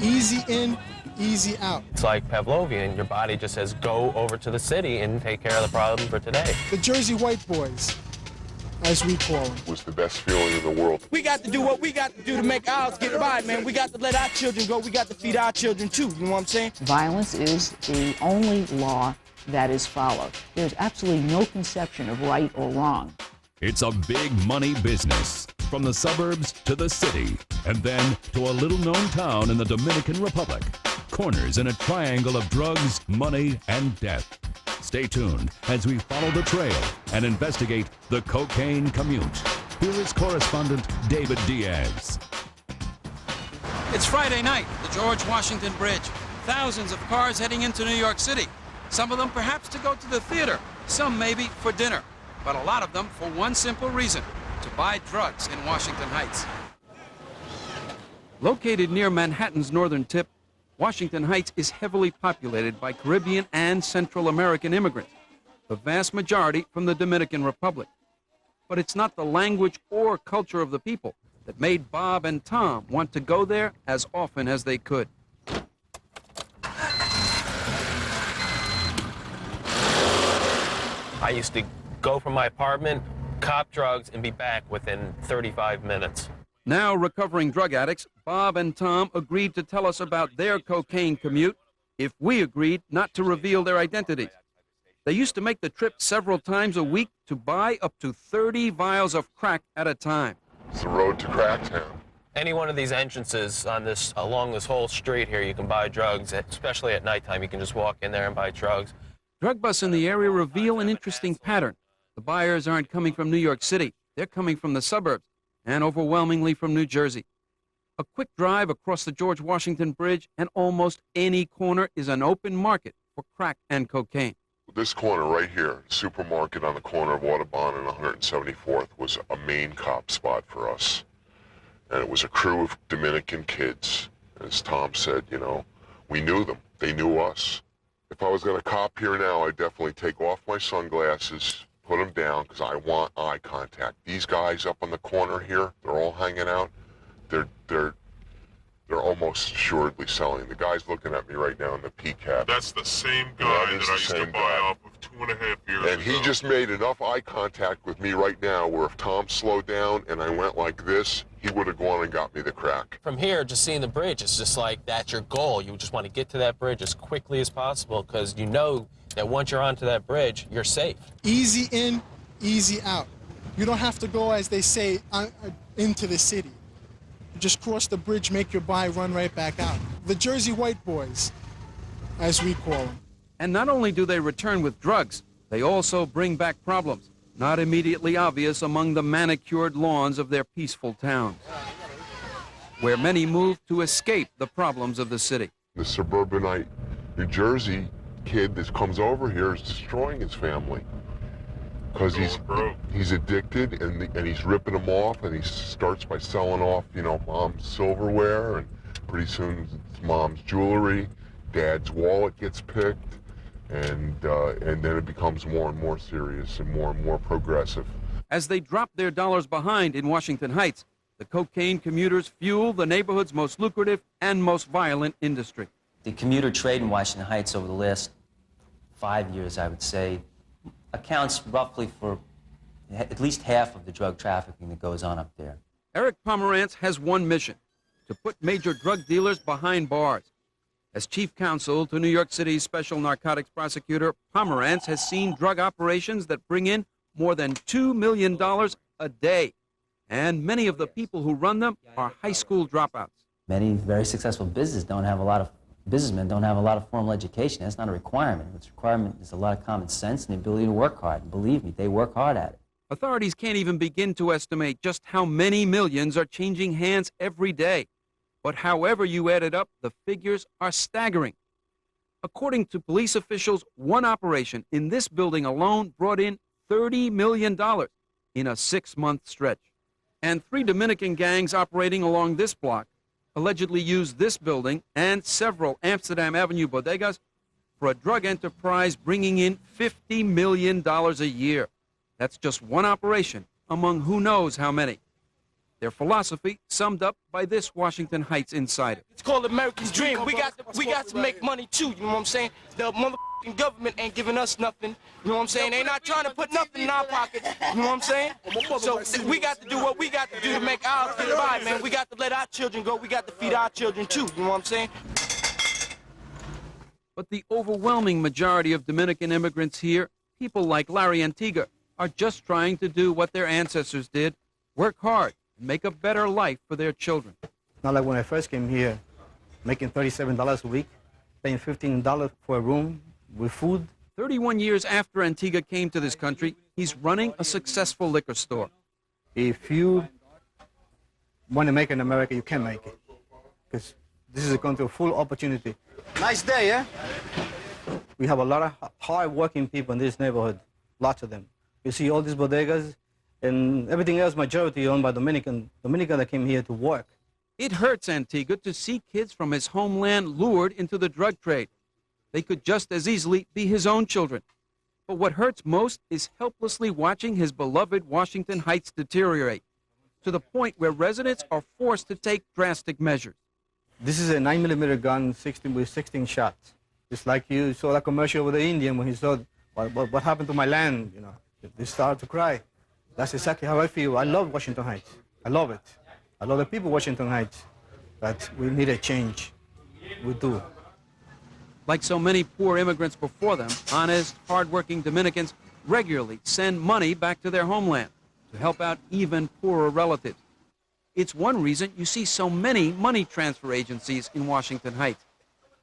Easy in, easy out. It's like Pavlovian. Your body just says, go over to the city and take care of the problem for today. The Jersey White Boys, as we call them. Was the best feeling in the world. We got to do what we got to do to make ours get by, man. We got to let our children go. We got to feed our children, too. You know what I'm saying? Violence is the only law that is followed. There's absolutely no conception of right or wrong. It's a big money business, from the suburbs to the city, and then to a little-known town in the Dominican Republic. Corners in a triangle of drugs, money, and death. Stay tuned as we follow the trail and investigate the cocaine commute. Here is correspondent David Diaz. It's Friday night, the George Washington Bridge. Thousands of cars heading into New York City. Some of them perhaps to go to the theater, some maybe for dinner, but a lot of them for one simple reason, to buy drugs in Washington Heights. Located near Manhattan's northern tip, Washington Heights is heavily populated by Caribbean and Central American immigrants, the vast majority from the Dominican Republic. But it's not the language or culture of the people that made Bob and Tom want to go there as often as they could. I used to go from my apartment, cop drugs, and be back within 35 minutes. Now recovering drug addicts, Bob and Tom agreed to tell us about their cocaine commute if we agreed not to reveal their identities. They used to make the trip several times a week to buy up to 30 vials of crack at a time. It's the road to Cracktown. Any one of these entrances along this whole street here, you can buy drugs, especially at nighttime. You can just walk in there and buy drugs. Drug busts in the area reveal an interesting pattern. The buyers aren't coming from New York City. They're coming from the suburbs, and overwhelmingly from New Jersey. A quick drive across the George Washington Bridge and almost any corner is an open market for crack and cocaine. This corner right here, supermarket on the corner of Audubon and 174th, was a main cop spot for us. And it was a crew of Dominican kids. As Tom said, you know, we knew them. They knew us. If I was going to cop here now, I'd definitely take off my sunglasses, put them down, because I want eye contact. These guys up on the corner here, they're all hanging out. They're almost assuredly selling. The guy's looking at me right now in the P cab. That's the same guy that I used to buy off of 2.5 years ago. And he just made enough eye contact with me right now where if Tom slowed down and I went like this, he would have gone and got me the crack. From here, just seeing the bridge, it's just like that's your goal. You just want to get to that bridge as quickly as possible because you know that once you're onto that bridge, you're safe. Easy in, easy out. You don't have to go, as they say, into the city. You just cross the bridge, make your buy, run right back out. The Jersey White Boys, as we call them. And not only do they return with drugs, they also bring back problems, not immediately obvious among the manicured lawns of their peaceful towns, where many move to escape the problems of the city. The suburbanite New Jersey kid that comes over here is destroying his family because he's addicted and he's ripping them off, and he starts by selling off, you know, mom's silverware, and pretty soon it's mom's jewelry, dad's wallet gets picked, and then it becomes more and more serious and more progressive. As they drop their dollars behind in Washington Heights, the cocaine commuters fuel the neighborhood's most lucrative and most violent industry. The commuter trade in Washington Heights over the last 5 years, I would say, accounts roughly for at least half of the drug trafficking that goes on up there. Eric Pomerantz has one mission: to put major drug dealers behind bars. As chief counsel to New York City's special narcotics prosecutor, Pomerantz has seen drug operations that bring in more than $2 million a day. And many of the people who run them are high school dropouts. Many very successful businesmen don't have a lot of formal education. That's not a requirement. What's a requirement is a lot of common sense and the ability to work hard. And believe me, they work hard at it. Authorities can't even begin to estimate just how many millions are changing hands every day. But however you add it up, the figures are staggering. According to police officials, one operation in this building alone brought in $30 million in a 6-month stretch. And 3 Dominican gangs operating along this block allegedly used this building and several Amsterdam Avenue bodegas for a drug enterprise bringing in $50 million a year. That's just one operation among who knows how many. Their philosophy summed up by this Washington Heights insider. It's called American Dream. We got to make money too, you know what I'm saying? The motherfucking government ain't giving us nothing, you know what I'm saying? They not trying to put nothing in our pockets, you know what I'm saying? So we got to do what we got to do to make ours get by, man. We got to let our children go. We got to feed our children too, you know what I'm saying? But the overwhelming majority of Dominican immigrants here, people like Larry Antigua, are just trying to do what their ancestors did, work hard, and make a better life for their children. Not like when I first came here, making $37 a week, paying $15 for a room with food. 31 years after Antigua came to this country, he's running a successful liquor store. If you want to make it in America, you can make it. Because this is a country of full opportunity. Nice day, yeah? We have a lot of hard-working people in this neighborhood, lots of them. You see all these bodegas and everything else, majority owned by Dominican that came here to work. It hurts Antigua to see kids from his homeland lured into the drug trade. They could just as easily be his own children. But what hurts most is helplessly watching his beloved Washington Heights deteriorate, to the point where residents are forced to take drastic measures. This is a 9mm gun with 16 shots. It's like you saw that commercial with the Indian when he saw what happened to my land, you know. They started to cry. That's exactly how I feel. I love Washington Heights. I love it. I love the people of Washington Heights. But we need a change. We do. Like so many poor immigrants before them, honest, hardworking Dominicans regularly send money back to their homeland to help out even poorer relatives. It's one reason you see so many money transfer agencies in Washington Heights.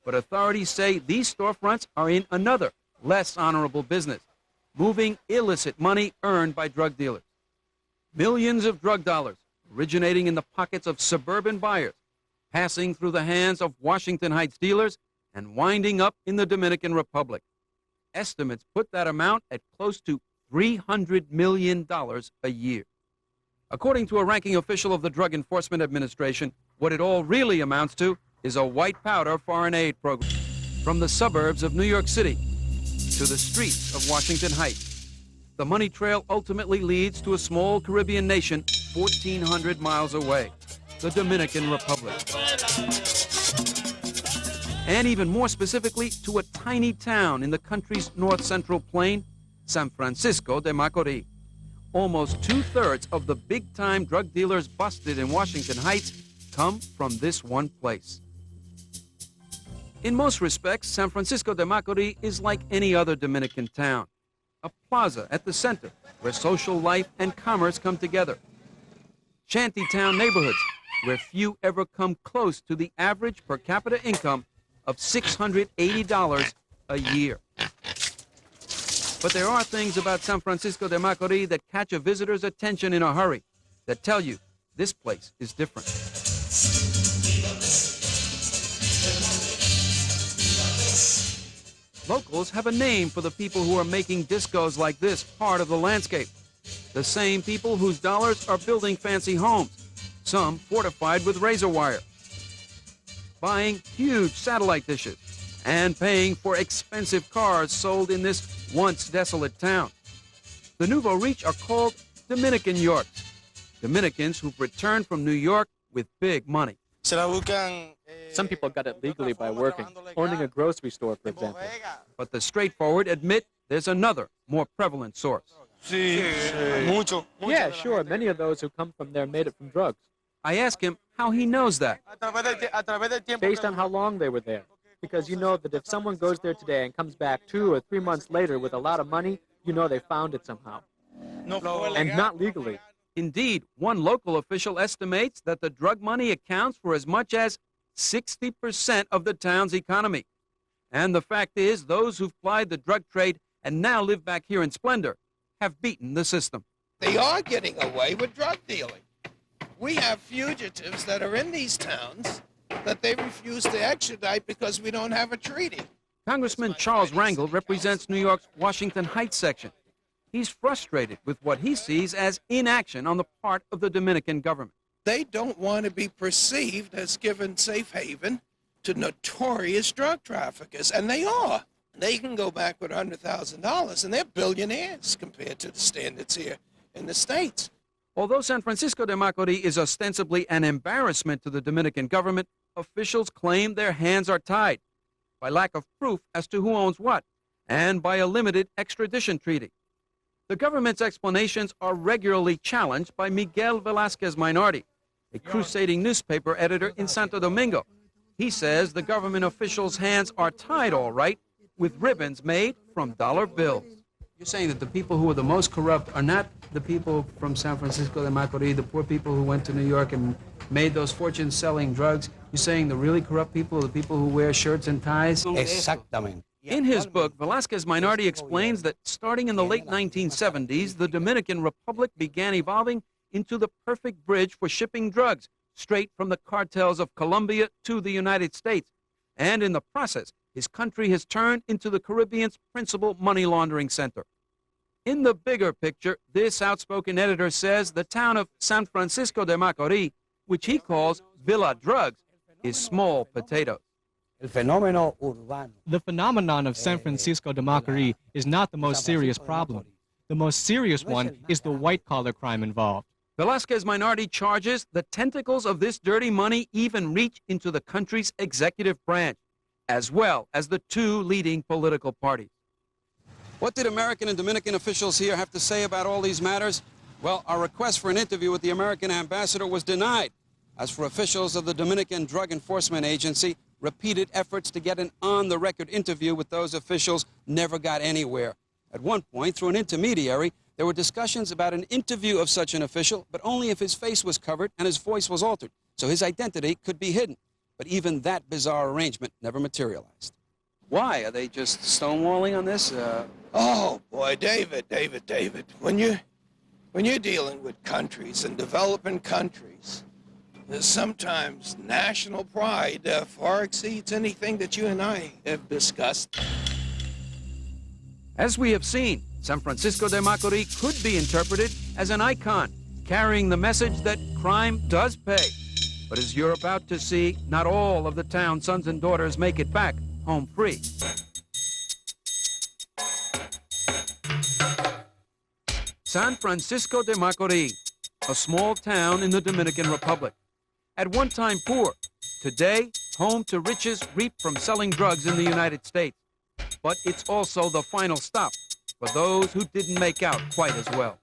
But authorities say these storefronts are in another, less honorable business, moving illicit money earned by drug dealers. Millions of drug dollars originating in the pockets of suburban buyers, passing through the hands of Washington Heights dealers, and winding up in the Dominican Republic. Estimates put that amount at close to $300 million a year. According to a ranking official of the Drug Enforcement Administration, what it all really amounts to is a white powder foreign aid program. From the suburbs of New York City to the streets of Washington Heights, the money trail ultimately leads to a small Caribbean nation 1,400 miles away, the Dominican Republic. And even more specifically, to a tiny town in the country's north-central plain, San Francisco de Macorís. Almost 2/3 of the big-time drug dealers busted in Washington Heights come from this one place. In most respects, San Francisco de Macorís is like any other Dominican town, a plaza at the center where social life and commerce come together. Shantytown neighborhoods where few ever come close to the average per capita income of $680 a year. But there are things about San Francisco de Macorís that catch a visitor's attention in a hurry, that tell you this place is different. Locals have a name for the people who are making discos like this part of the landscape. The same people whose dollars are building fancy homes, some fortified with razor wire, buying huge satellite dishes, and paying for expensive cars sold in this once desolate town. The nouveau riche are called Dominican Yorks, Dominicans who've returned from New York with big money. Some people got it legally by working, owning a grocery store, for example. But the straightforward admit there's another, more prevalent source. Yeah, sure. Many of those who come from there made it from drugs. I ask him how he knows that. Based on how long they were there. Because you know that if someone goes there today and comes back 2 or 3 months later with a lot of money, you know they found it somehow. And not legally. Indeed, one local official estimates that the drug money accounts for as much as 60% of the town's economy. And the fact is, those who've plied the drug trade and now live back here in splendor have beaten the system. They are getting away with drug dealing. We have fugitives that are in these towns that they refuse to extradite because we don't have a treaty. Congressman Charles Rangel represents New York's Washington Heights section. He's frustrated with what he sees as inaction on the part of the Dominican government. They don't want to be perceived as giving safe haven to notorious drug traffickers, and they are. They can go back with $100,000, and they're billionaires compared to the standards here in the States. Although San Francisco de Macorís is ostensibly an embarrassment to the Dominican government, officials claim their hands are tied by lack of proof as to who owns what and by a limited extradition treaty. The government's explanations are regularly challenged by Miguel Velázquez Mainardi, a crusading newspaper editor in Santo Domingo. He says the government officials' hands are tied all right with ribbons made from dollar bills. You're saying that the people who are the most corrupt are not the people from San Francisco de Macorís, the poor people who went to New York and made those fortunes selling drugs. You're saying the really corrupt people are the people who wear shirts and ties? Exactamente. In his book, Velázquez Mainardi explains that starting in the late 1970s, the Dominican Republic began evolving into the perfect bridge for shipping drugs straight from the cartels of Colombia to the United States. And in the process, his country has turned into the Caribbean's principal money laundering center. In the bigger picture, this outspoken editor says the town of San Francisco de Macorís, which he calls Villa Drugs, is small potatoes. The phenomenon of San Francisco de Macorís is not the most serious problem. The most serious one is the white-collar crime involved. Velázquez Mainardi charges the tentacles of this dirty money even reach into the country's executive branch, as well as the two leading political parties. What did American and Dominican officials here have to say about all these matters? Well, our request for an interview with the American ambassador was denied. As for officials of the Dominican Drug Enforcement Agency, repeated efforts to get an on-the-record interview with those officials never got anywhere. At one point, through an intermediary, there were discussions about an interview of such an official, but only if his face was covered and his voice was altered, so his identity could be hidden. But even that bizarre arrangement never materialized. Why? Are they just stonewalling on this? Oh, boy, David. When you're dealing with countries and developing countries, sometimes national pride far exceeds anything that you and I have discussed. As we have seen, San Francisco de Macorís could be interpreted as an icon, carrying the message that crime does pay. But as you're about to see, not all of the town's sons and daughters make it back home free. San Francisco de Macorís, a small town in the Dominican Republic. At one time poor, today home to riches reaped from selling drugs in the United States. But it's also the final stop for those who didn't make out quite as well.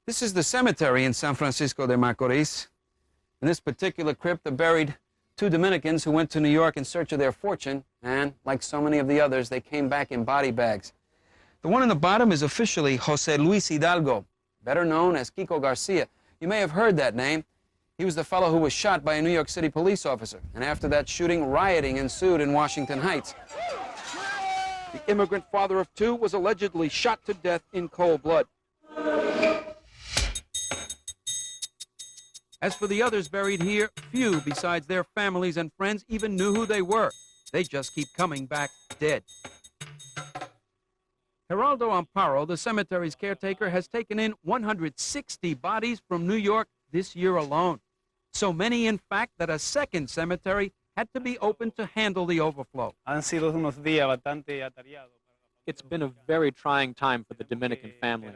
This is the cemetery in San Francisco de Macorís. In this particular crypt are buried two Dominicans who went to New York in search of their fortune, and like so many of the others, they came back in body bags. The one in the bottom is officially José Luis Hidalgo, better known as Kiko Garcia. You may have heard that name. He was the fellow who was shot by a New York City police officer, and after that shooting, rioting ensued in Washington Heights. The immigrant father of two was allegedly shot to death in cold blood. As for the others buried here, few besides their families and friends even knew who they were. They just keep coming back dead. Geraldo Amparo, the cemetery's caretaker, has taken in 160 bodies from New York this year alone. So many, in fact, that a second cemetery had to be opened to handle the overflow. It's been a very trying time for the Dominican family.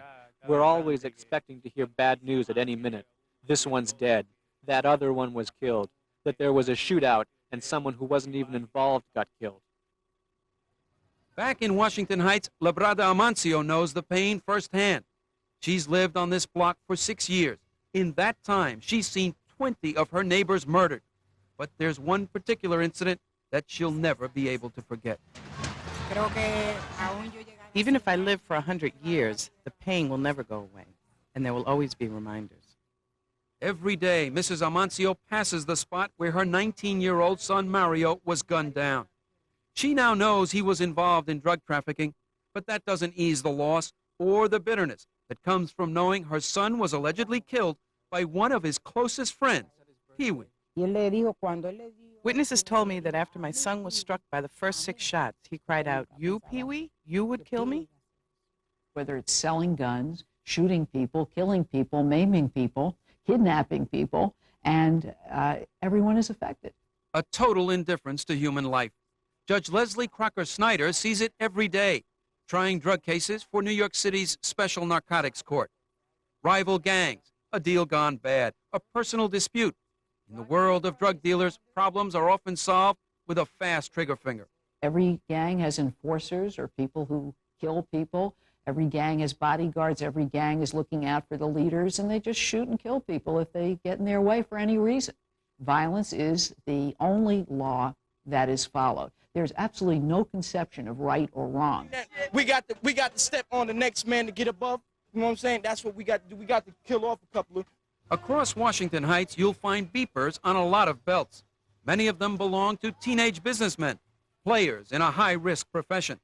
We're always expecting to hear bad news at any minute. This one's dead. That other one was killed. That there was a shootout and someone who wasn't even involved got killed. Back in Washington Heights, Labrada Amancio knows the pain firsthand. She's lived on this block for 6 years. In that time, she's seen 20 of her neighbors murdered. But there's one particular incident that she'll never be able to forget. Even if I live for 100 years, the pain will never go away, and there will always be reminders. Every day, Mrs. Amancio passes the spot where her 19-year-old son Mario was gunned down. She now knows he was involved in drug trafficking, but that doesn't ease the loss or the bitterness that comes from knowing her son was allegedly killed by one of his closest friends, Pee-wee. Witnesses told me that after my son was struck by the first 6 shots, he cried out, "You, Pee-wee? You would kill me?" Whether it's selling guns, shooting people, killing people, maiming people, kidnapping people, and everyone is affected. A total indifference to human life. Judge Leslie Crocker Snyder sees it every day. trying drug cases for New York City's Special Narcotics Court. Rival gangs, a deal gone bad, a personal dispute. In the world of drug dealers, problems are often solved with a fast trigger finger. Every gang has enforcers or people who kill people. Every gang has bodyguards. Every gang is looking out for the leaders, and they just shoot and kill people if they get in their way for any reason. Violence is the only law that is followed. There's absolutely no conception of right or wrong. We got to step on the next man to get above. You know what I'm saying? That's what we got to do. We got to kill off a couple of... Across Washington Heights, you'll find beepers on a lot of belts. Many of them belong to teenage businessmen, players in a high-risk profession.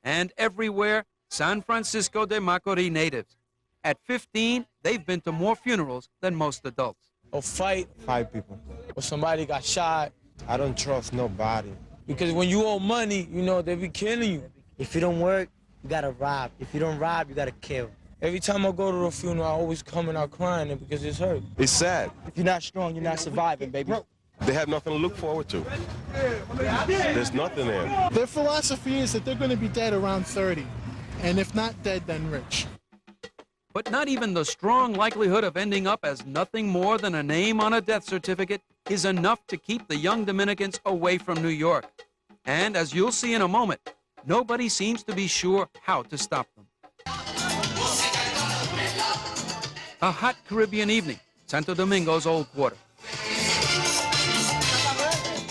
And everywhere, San Francisco de Macorís natives. At 15, they've been to more funerals than most adults. A fight, 5 people. Or somebody got shot. I don't trust nobody. Because when you owe money, you know, they be killing you. If you don't work, you gotta rob. If you don't rob, you gotta kill. Every time I go to a funeral, I always coming out crying because it's hurt. It's sad. If you're not strong, you're not surviving, baby. They have nothing to look forward to. There's nothing there. Their philosophy is that they're going to be dead around 30. And if not dead, then rich. But not even the strong likelihood of ending up as nothing more than a name on a death certificate is enough to keep the young Dominicans away from New York. And as you'll see in a moment, nobody seems to be sure how to stop them. A hot Caribbean evening, Santo Domingo's Old Quarter.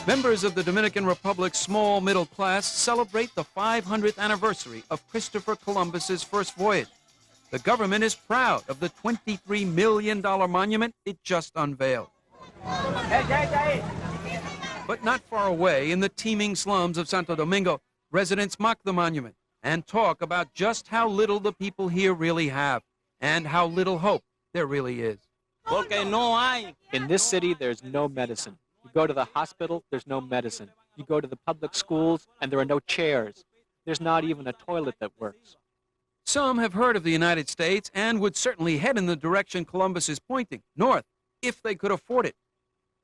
Members of the Dominican Republic's small middle class celebrate the 500th anniversary of Christopher Columbus's first voyage. The government is proud of the $23 million monument it just unveiled. But not far away, in the teeming slums of Santo Domingo, residents mock the monument and talk about just how little the people here really have and how little hope there really is. In this city, there's no medicine. You go to the hospital, there's no medicine. You go to the public schools, and there are no chairs. There's not even a toilet that works. Some have heard of the United States and would certainly head in the direction Columbus is pointing, north, if they could afford it.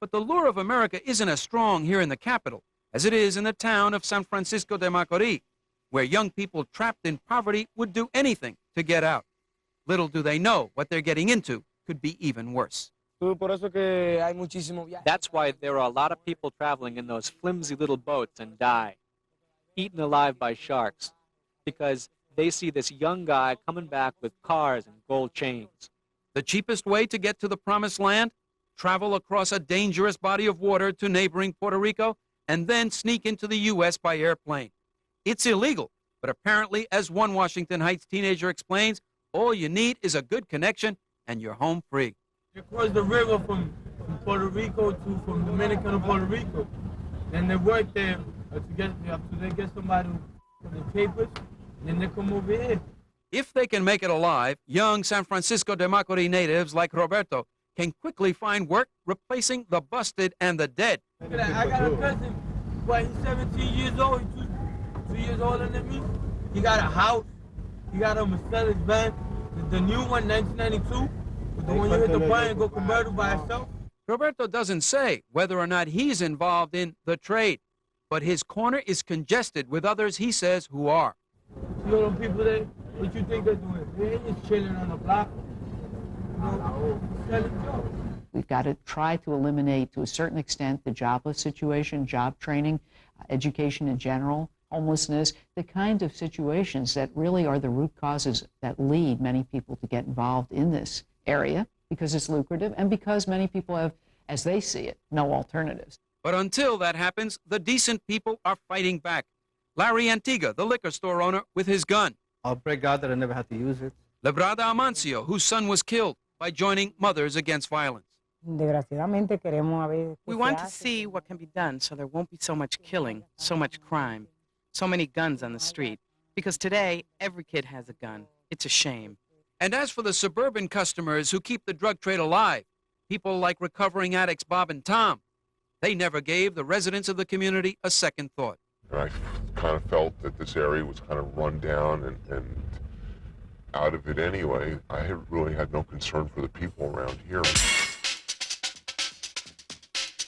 But the lure of America isn't as strong here in the capital as it is in the town of San Francisco de Macorís, where young people trapped in poverty would do anything to get out. Little do they know what they're getting into could be even worse. That's why there are a lot of people traveling in those flimsy little boats and die, eaten alive by sharks, because they see this young guy coming back with cars and gold chains. The cheapest way to get to the promised land? Travel across a dangerous body of water to neighboring Puerto Rico and then sneak into the U.S. by airplane. It's illegal, but apparently, as one Washington Heights teenager explains, all you need is a good connection and you're home free. They cross the river from Puerto Rico from Dominican to Puerto Rico. Then they work there after they get somebody with the papers, then they come over here. If they can make it alive, young San Francisco de Macorís natives like Roberto can quickly find work replacing the busted and the dead. I got a cousin, he's 17 years old, he's 2 years older than me. He got a house, he got a Mercedes-Benz, the new one, 1992. The one you hit the button and go convertible by itself. Roberto doesn't say whether or not he's involved in the trade, but his corner is congested with others he says who are. You know them people there, what you think they're doing? They ain't just chilling on the block. You know, selling drugs. We've got to try to eliminate, to a certain extent, the jobless situation, job training, education in general, homelessness, the kind of situations that really are the root causes that lead many people to get involved in this area because it's lucrative and because many people have, as they see it, no alternatives. But until that happens, the decent people are fighting back. Larry Antigua, the liquor store owner, with his gun. I'll pray God that I never have to use it. Lebrada Amancio, whose son was killed by joining Mothers Against Violence. We want to see what can be done so there won't be so much killing, so much crime, so many guns on the street. Because today, every kid has a gun. It's a shame. And as for the suburban customers who keep the drug trade alive, people like recovering addicts Bob and Tom, they never gave the residents of the community a second thought. And I kind of felt that this area was kind of run down and out of it anyway. I really had no concern for the people around here.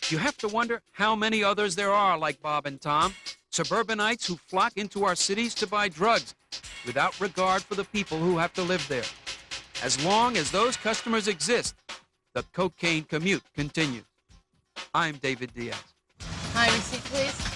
You have to wonder how many others there are like Bob and Tom, suburbanites who flock into our cities to buy drugs. without regard for the people who have to live there. As long as those customers exist, the cocaine commute continues. I'm David Diaz. My receipt, please.